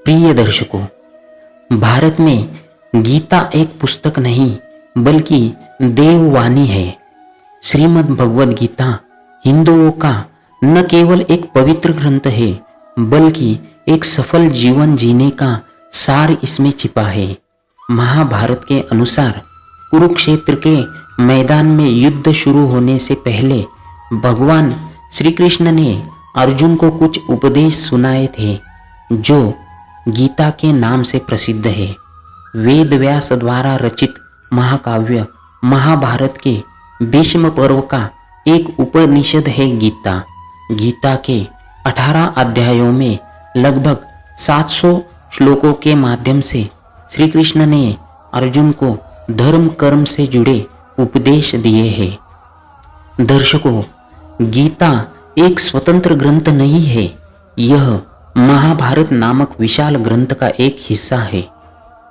प्रिय दर्शकों, भारत में गीता एक पुस्तक नहीं बल्कि देववाणी है। श्रीमद् भगवद गीता हिंदुओं का न केवल एक पवित्र ग्रंथ है बल्कि एक सफल जीवन जीने का सार इसमें छिपा है। महाभारत के अनुसार कुरुक्षेत्र के मैदान में युद्ध शुरू होने से पहले भगवान श्री कृष्ण ने अर्जुन को कुछ उपदेश सुनाए थे जो गीता के नाम से प्रसिद्ध है। वेद व्यास द्वारा रचित महाकाव्य महाभारत के भीष्म पर्व का एक उपनिषद है गीता। गीता के 18 अध्यायों में लगभग 700 श्लोकों के माध्यम से श्री कृष्ण ने अर्जुन को धर्म कर्म से जुड़े उपदेश दिए हैं। दर्शकों, गीता एक स्वतंत्र ग्रंथ नहीं है, यह महाभारत नामक विशाल ग्रंथ का एक हिस्सा है।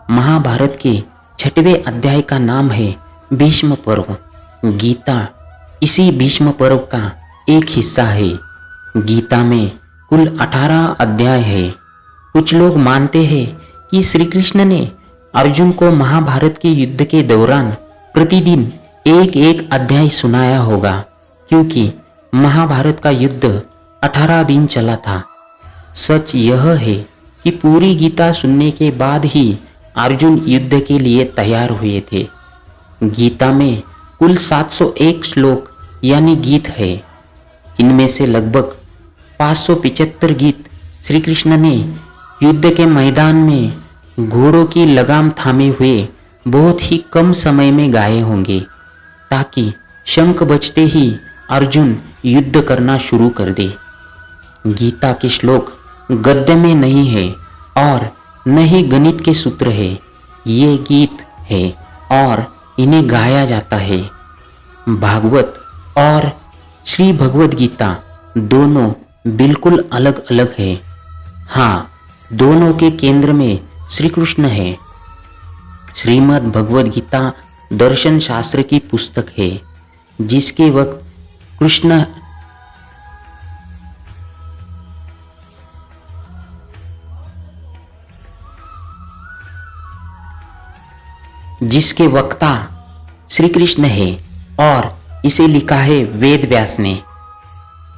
महाभारत के 6वें अध्याय का नाम है भीष्म पर्व। गीता इसी भीष्म पर्व का एक हिस्सा है। गीता में कुल 18 अध्याय है। कुछ लोग मानते हैं कि श्री कृष्ण ने अर्जुन को महाभारत के युद्ध के दौरान प्रतिदिन एक एक अध्याय सुनाया होगा, क्योंकि महाभारत का युद्ध 18 दिन चला था। सच यह है कि पूरी गीता सुनने के बाद ही अर्जुन युद्ध के लिए तैयार हुए थे। गीता में कुल 701 श्लोक यानी गीत है। इनमें से लगभग 575 गीत श्री कृष्ण ने युद्ध के मैदान में घोड़ों की लगाम थामे हुए बहुत ही कम समय में गाए होंगे, ताकि शंख बजते ही अर्जुन युद्ध करना शुरू कर दे। गीता के श्लोक गद्य में नहीं है और न ही गणित के सूत्र है। ये गीत है और इन्हें गाया जाता है। भागवत और श्री भगवद गीता दोनों बिल्कुल अलग अलग है। हाँ, दोनों के केंद्र में श्री कृष्ण है। श्रीमद् भगवद गीता दर्शन शास्त्र की पुस्तक है, जिसके वक्त कृष्ण जिसके वक्ता श्री कृष्ण है और इसे लिखा है वेद व्यास ने।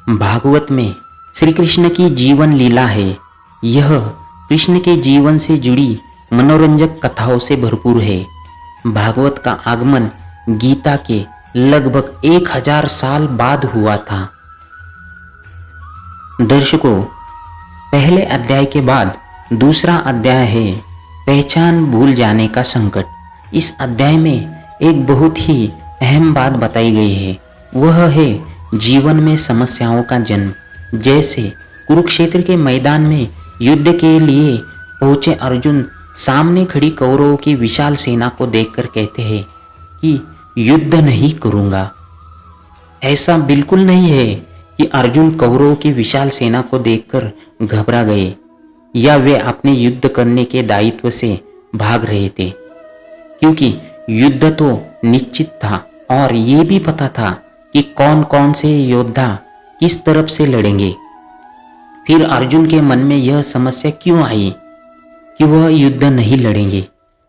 भागवत में श्री कृष्ण की जीवन लीला है। यह कृष्ण के जीवन से जुड़ी मनोरंजक कथाओं से भरपूर है। भागवत का आगमन गीता के लगभग 1000 साल बाद हुआ था। दर्शकों, पहले अध्याय के बाद दूसरा अध्याय है पहचान भूल जाने का संकट। इस अध्याय में एक बहुत ही अहम बात बताई गई है, वह है जीवन में समस्याओं का जन्म। जैसे कुरुक्षेत्र के मैदान में युद्ध के लिए पहुंचे अर्जुन सामने खड़ी कौरवों की विशाल सेना को देखकर कहते हैं कि युद्ध नहीं करूंगा। ऐसा बिल्कुल नहीं है कि अर्जुन कौरवों की विशाल सेना को देखकर घबरा गए या वे अपने युद्ध करने के दायित्व से भाग रहे थे, क्योंकि युद्ध तो निश्चित था और ये भी पता था कि कौन कौन से योद्धा किस तरफ से लड़ेंगे। फिर अर्जुन के मन में यह समस्या क्यों आई कि वह युद्ध नहीं लड़ेंगे?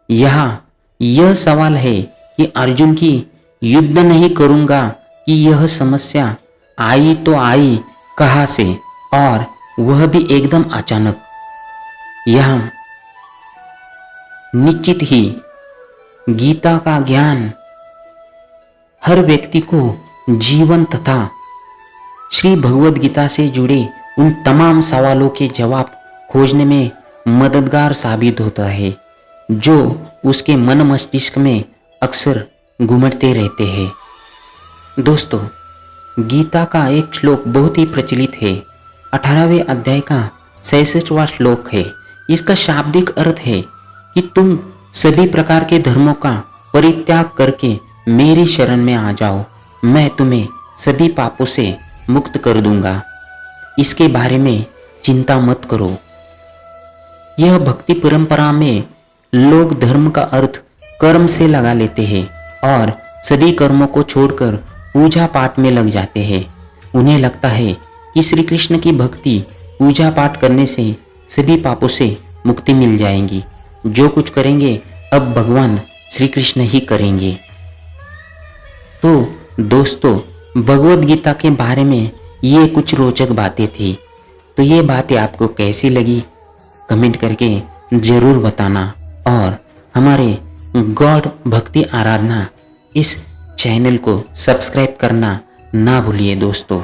यहाँ यह सवाल है कि अर्जुन की युद्ध नहीं करूँगा कि यह समस्या आई तो आई कहाँ से, और वह भी एकदम अचानक। यहाँ निश्चित ही गीता का ज्ञान हर व्यक्ति को जीवन तथा श्री भगवद गीता से जुड़े उन तमाम सवालों के जवाब खोजने में मददगार साबित होता है, जो उसके मन मस्तिष्क में अक्सर घूमते रहते हैं। दोस्तों, गीता का एक श्लोक बहुत ही प्रचलित है। 18वें अध्याय का 66वां श्लोक है। इसका शाब्दिक अर्थ है कि तुम सभी प्रकार के धर्मों का परित्याग करके मेरी शरण में आ जाओ, मैं तुम्हें सभी पापों से मुक्त कर दूंगा। इसके बारे में चिंता मत करो। यह भक्ति परंपरा में लोग धर्म का अर्थ कर्म से लगा लेते हैं और सभी कर्मों को छोड़कर पूजा पाठ में लग जाते हैं। उन्हें लगता है कि श्री कृष्ण की भक्ति पूजा पाठ करने से सभी पापों से मुक्ति मिल जाएगी। जो कुछ करेंगे अब भगवान श्री कृष्ण ही करेंगे। तो दोस्तों, भगवत गीता के बारे में ये कुछ रोचक बातें थी। तो ये बातें आपको कैसी लगी कमेंट करके ज़रूर बताना, और हमारे गॉड भक्ति आराधना इस चैनल को सब्सक्राइब करना ना भूलिए दोस्तों।